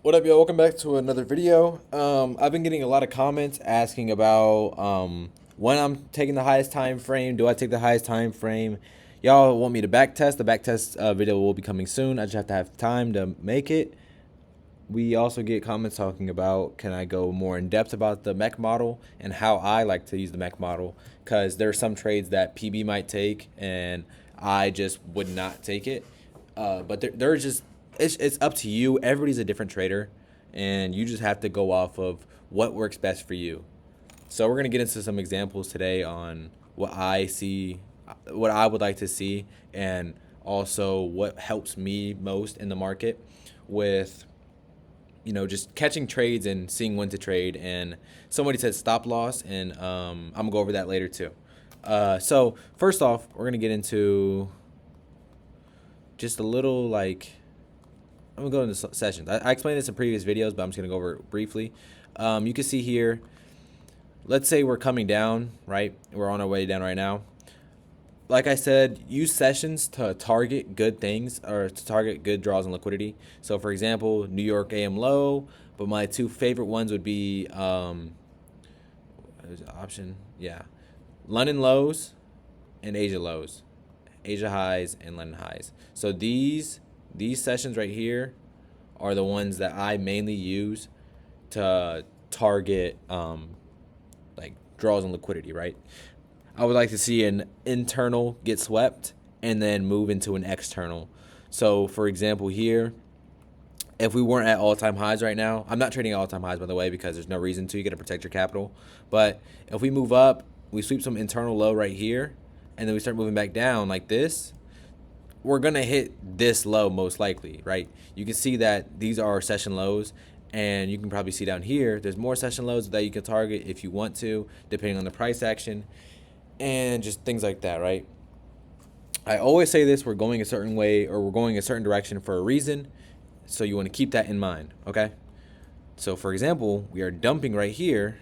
What up, yo? Welcome back to another video. I've been getting a lot of comments asking about when I'm taking the highest time frame. Do I take the highest time frame? Y'all want me to back test? The back test video will be coming soon. I just have to have time to make it. We also get comments talking about, can I go more in depth about the Mech model and how I like to use the Mech model, because there are some trades that PB might take and I just would not take it. But they're just, it's up to you. Everybody's a different trader, and you just have to go off of what works best for you. So we're gonna get into some examples today on what I see, what I would like to see, and also what helps me most in the market with, just catching trades and seeing when to trade. And somebody said stop loss, and I'm gonna go over that later too. So first off, we're gonna get into just a little I'm gonna go into sessions. I explained this in previous videos, but I'm just gonna go over it briefly. You can see here, let's say we're coming down, right? We're on our way down right now. Like I said, use sessions to target good things, or to target good draws and liquidity. So for example, New York AM low, but my two favorite ones would be there's an option, yeah, London lows and Asia lows, Asia highs and London highs. So these sessions right here are the ones that I mainly use to target draws and liquidity, right? I would like to see an internal get swept and then move into an external. So for example here, if we weren't at all-time highs right now, I'm not trading at all-time highs, by the way, because there's no reason to. You got to protect your capital. But if we move up, we sweep some internal low right here, and then we start moving back down like this, we're going to hit this low most likely, right? You can see that these are session lows, and you can probably see down here, there's more session lows that you can target if you want to, depending on the price action, and just things like that, right? I always say this, we're going a certain way, or we're going a certain direction for a reason, so you want to keep that in mind, okay? So for example, we are dumping right here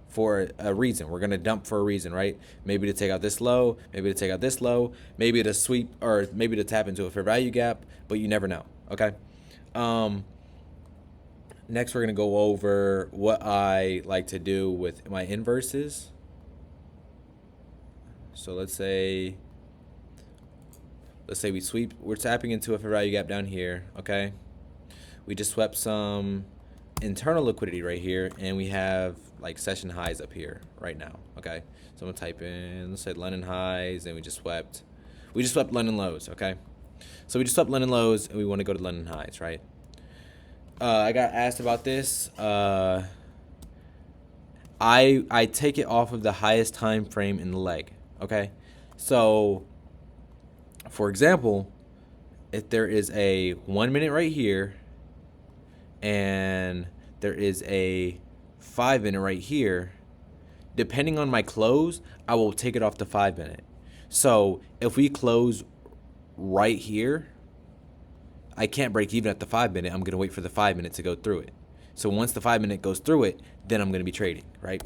for a reason. We're going to dump for a reason, right? Maybe to take out this low, maybe to take out this low, maybe to sweep, or maybe to tap into a fair value gap, but you never know, okay? Next, we're going to go over what I like to do with my inverses. So let's say we sweep, we're tapping into a fair value gap down here, okay? We just swept some internal liquidity right here, and we have like session highs up here right now, okay? So I'm gonna type in, let's say London highs, and we just swept London lows, okay? So we just swept London lows, and we want to go to London highs, right? I got asked about this. I take it off of the highest time frame in the leg, okay? So for example, if there is a 1 minute right here and there is a 5 minute right here, depending on my close, I will take it off the 5 minute. So if we close right here, I can't break even at the 5 minute. I'm going to wait for the 5 minute to go through it. So once the 5 minute goes through it, then I'm going to be trading, right?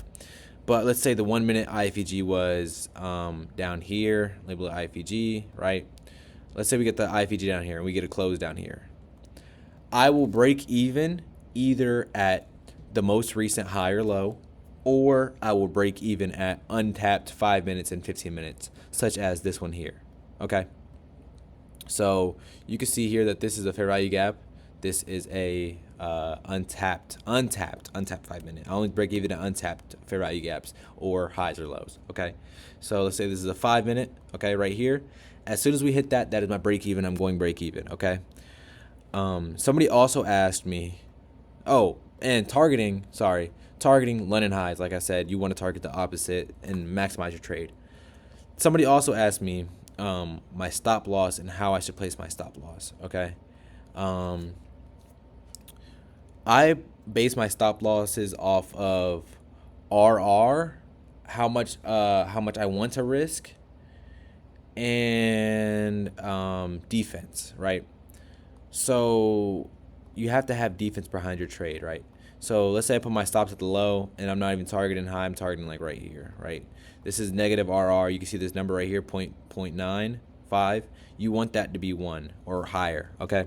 But let's say the 1 minute IFEG was down here, label it IFEG, right? Let's say we get the IFEG down here and we get a close down here. I will break even either at the most recent high or low, or I will break even at untapped 5 minutes and 15 minutes, such as this one here, okay? So you can see here that this is a fair value gap. This is a untapped 5 minute. I only break even at untapped fair value gaps or highs or lows, okay? So let's say this is a 5 minute, okay, right here. As soon as we hit that, that is my break even. I'm going break even, okay? Somebody also asked me, and targeting London highs. Like I said, you want to target the opposite and maximize your trade. Somebody also asked me my stop loss and how I should place my stop loss, okay? I base my stop losses off of RR, how much I want to risk, and defense, right? So you have to have defense behind your trade, right? So let's say I put my stops at the low and I'm not even targeting high, I'm targeting like right here, right? This is negative RR. You can see this number right here, 0.95. You want that to be 1 or higher, okay?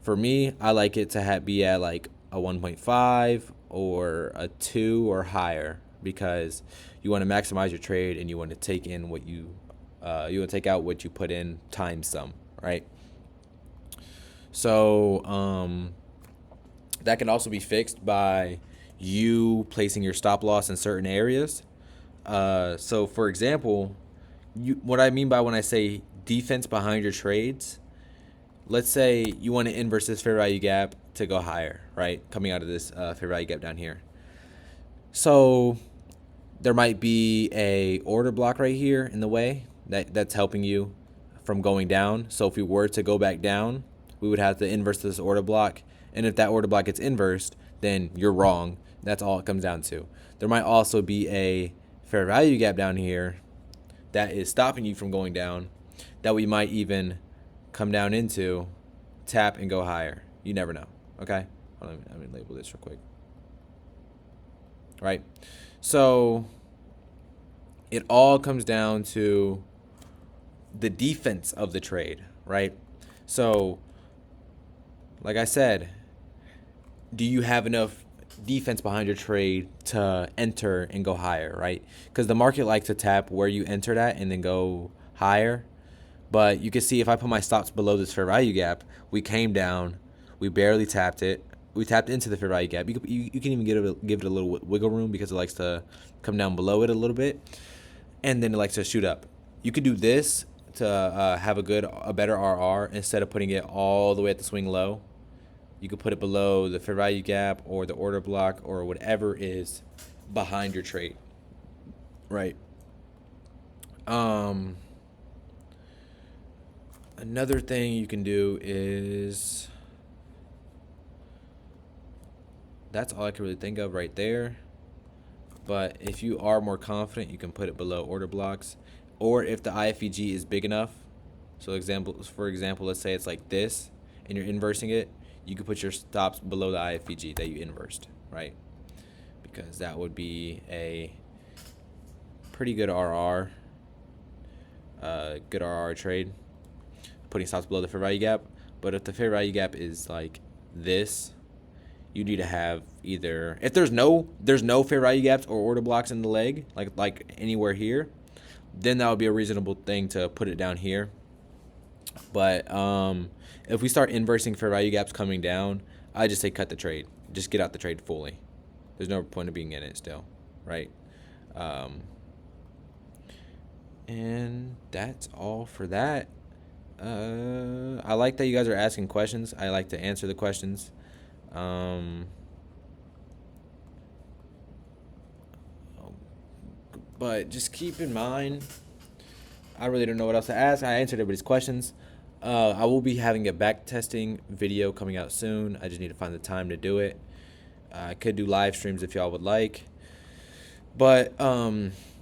For me, I like it to be at like a 1.5 or a 2 or higher, because you want to maximize your trade and you want to take in what you want to take out what you put in times some, right? So that can also be fixed by you placing your stop loss in certain areas. So for example, what I mean by when I say defense behind your trades, let's say you want to inverse this fair value gap to go higher, right? Coming out of this fair value gap down here. So there might be a order block right here in the way that's helping you from going down. So if we were to go back down, we would have to inverse this order block. And if that order block gets inversed, then you're wrong. That's all it comes down to. There might also be a fair value gap down here that is stopping you from going down, that we might even come down into, tap, and go higher. You never know. Okay? Let me label this real quick. Right? So it all comes down to the defense of the trade, right? So like I said, do you have enough defense behind your trade to enter and go higher, right? Because the market likes to tap where you entered at and then go higher. But you can see if I put my stops below this fair value gap, we came down, we barely tapped it. We tapped into the fair value gap. You can even give it a little wiggle room because it likes to come down below it a little bit, and then it likes to shoot up. You could do this to have a better RR instead of putting it all the way at the swing low. You could put it below the fair value gap or the order block or whatever is behind your trade, right? Another thing you can do is, that's all I can really think of right there. But if you are more confident, you can put it below order blocks, or if the IFEG is big enough. So for example, let's say it's like this and you're inversing it, you could put your stops below the IFEG that you inversed, right? Because that would be a pretty good RR, trade, putting stops below the fair value gap. But if the fair value gap is like this, you need to have either, if there's no fair value gaps or order blocks in the leg, like anywhere here, then that would be a reasonable thing to put it down here. But if we start inversing fair value gaps coming down, I just say cut the trade. Just get out the trade fully. There's no point of being in it still, right? And that's all for that. I like that you guys are asking questions. I like to answer the questions. But just keep in mind, I really don't know what else to ask. I answered everybody's questions. I will be having a back testing video coming out soon. I just need to find the time to do it. I could do live streams if y'all would like. But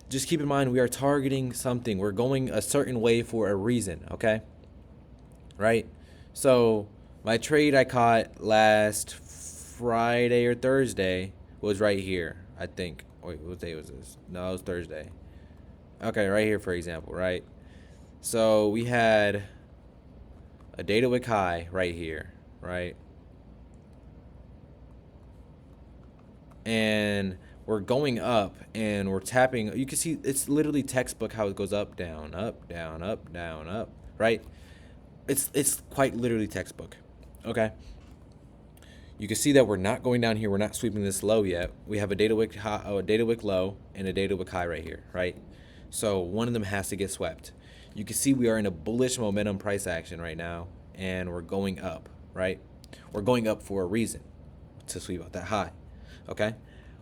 just keep in mind, we are targeting something. We're going a certain way for a reason, okay? Right? So my trade I caught last Friday or Thursday was right here, I think. Wait, what day was this? No, it was Thursday. Okay, right here, for example, right? So we had a data wick high right here, right? And we're going up and we're tapping. You can see it's literally textbook how it goes up, down, up, down, up, down, up, right? It's quite literally textbook, okay? You can see that we're not going down here. We're not sweeping this low yet. We have a data wick high, a data wick low, and a data wick high right here, right? So one of them has to get swept. You can see we are in a bullish momentum price action right now, and we're going up, right? We're going up for a reason, to sweep out that high, okay?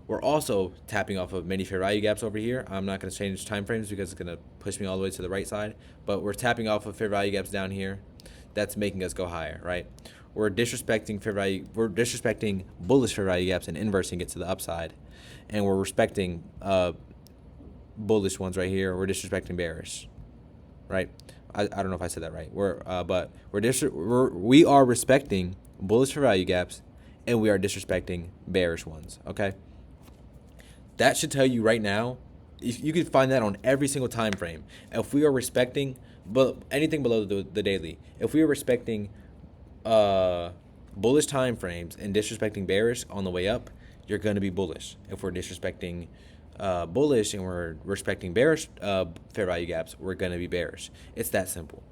We're also tapping off of many fair value gaps over here. I'm not going to change time frames because it's going to push me all the way to the right side, but we're tapping off of fair value gaps down here. That's making us go higher, right? We're disrespecting bullish fair value gaps and inversing it to the upside, and we're respecting bullish ones right here. We're disrespecting bearish, right? I don't know if I said that right. We are respecting bullish fair value gaps, and we are disrespecting bearish ones. Okay, that should tell you right now. You can find that on every single time frame. If we are respecting, but anything below the daily, if we are respecting bullish time frames and disrespecting bearish on the way up, you're going to be bullish. If we're disrespecting bullish and we're respecting bearish fair value gaps, we're going to be bearish. It's that simple.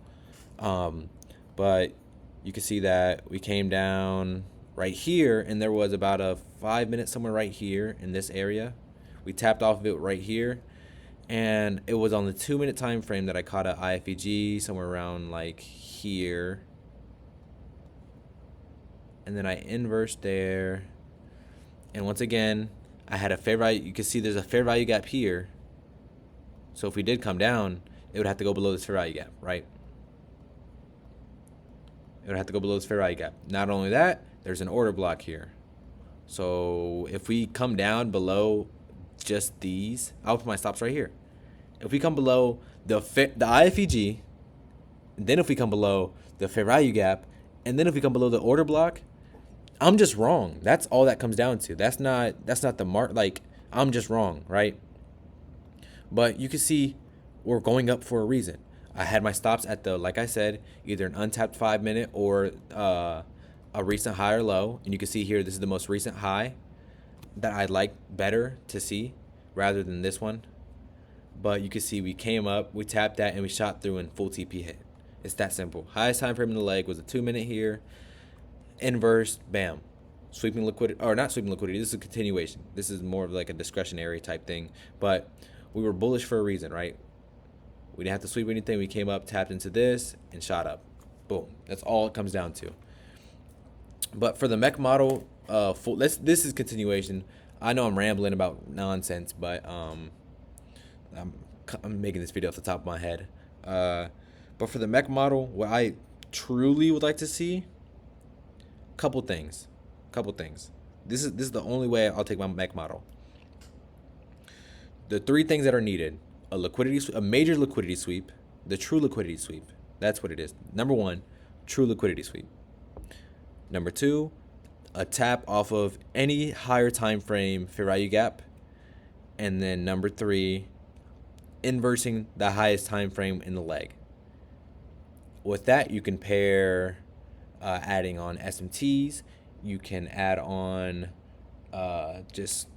But you can see that we came down right here, and there was about a 5 minute somewhere right here in this area. We tapped off of it right here, and it was on the 2 minute time frame that I caught a IFEG somewhere around like here, and then I inversed there, and once again I had a fair value. You can see there's a fair value gap here, so if we did come down, it would have to go below this fair value gap, right? It would have to go below this fair value gap. Not only that, there's an order block here, so if we come down below just these, I'll put my stops right here. If we come below the IFEG, then if we come below the fair value gap, and then if we come below the order block, I'm just wrong. That's all that comes down to. That's not the mark. Like, I'm just wrong, right? But you can see we're going up for a reason. I had my stops at the, like I said, either an untapped 5 minute or a recent high or low. And you can see here, this is the most recent high that I'd like better to see rather than this one. But you can see we came up, we tapped that, and we shot through in full TP hit. It's that simple. Highest time frame in the leg was a 2 minute here. Inverse, bam. Sweeping liquidity, or not sweeping liquidity, this is a continuation. This is more of like a discretionary type thing. But we were bullish for a reason, right? We didn't have to sweep anything. We came up, tapped into this, and shot up. Boom. That's all it comes down to. But for the Mech Model, this is continuation. I know I'm rambling about nonsense, but I'm making this video off the top of my head. But for the Mech Model, what I truly would like to see, couple things. This is the only way I'll take my Mech Model. The 3 things that are needed: a major liquidity sweep, the true liquidity sweep. That's what it is. Number 1, true liquidity sweep. Number 2, a tap off of any higher time frame fair value gap. And then number 3, inversing the highest time frame in the leg. With that, you can pair adding on SMTs. You can add on just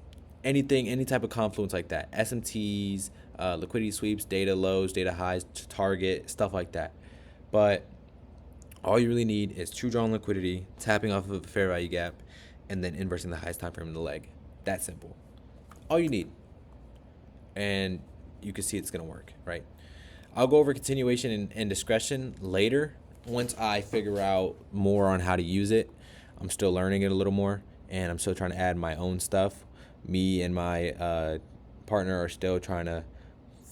anything, any type of confluence like that. SMTs, liquidity sweeps, data lows, data highs, target, stuff like that. But all you really need is true drawn liquidity, tapping off of a fair value gap, and then inversing the highest time frame in the leg. That simple. All you need. And you can see it's going to work, right? I'll go over continuation and discretion later once I figure out more on how to use it. I'm still learning it a little more, and I'm still trying to add my own stuff. Me and my partner are still trying to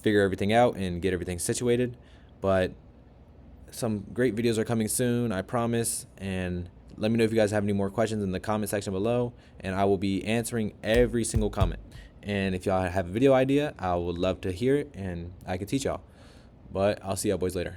figure everything out and get everything situated. But some great videos are coming soon, I promise. And let me know if you guys have any more questions in the comment section below, and I will be answering every single comment. And if y'all have a video idea, I would love to hear it, and I can teach y'all. But I'll see y'all boys later.